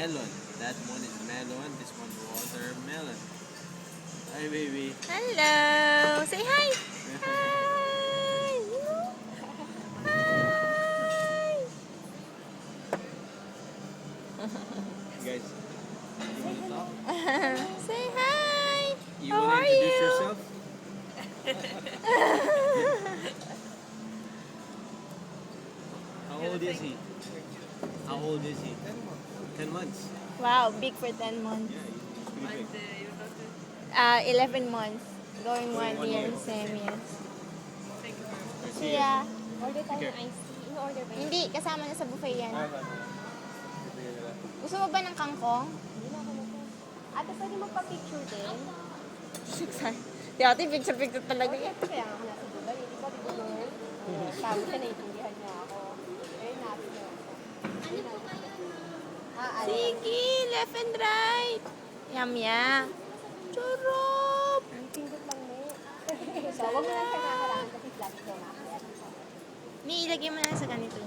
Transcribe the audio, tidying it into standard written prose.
melon. That one is melon. This one watermelon. Hi, baby. Hello! Say hi! Hi! Hi! Guys, you want to talk? Say hi! You How want to are introduce you? yourself? How old is he? How old is he? 10 months. Wow, big for 10 months. Yeah, he's pretty big. 11 months. Going Going 1 1 year year. and same, yes. See Yeah. Order tayo Okay. ng iced tea. In-order ba yun? Hindi, kasama na sa buffet yan. Ah, Gusto mo ba ng kangkong? Hindi na ako na to. Ate, pwede magpa-picture din? Sorry. Di ate, picture-picture talaga yan. Kaya nga ako nasa Dubai. Hindi ko di learn. Sabi siya, naiintindihan niya ako. Ayun, natin na ako. Ano po kayo? Sige, left and right. Yum, yum. Churop! Ang pindot lang na So, huwag mo lang siya kakarangan kasi flat ito na. Ni, ilagay mo na sa ganito.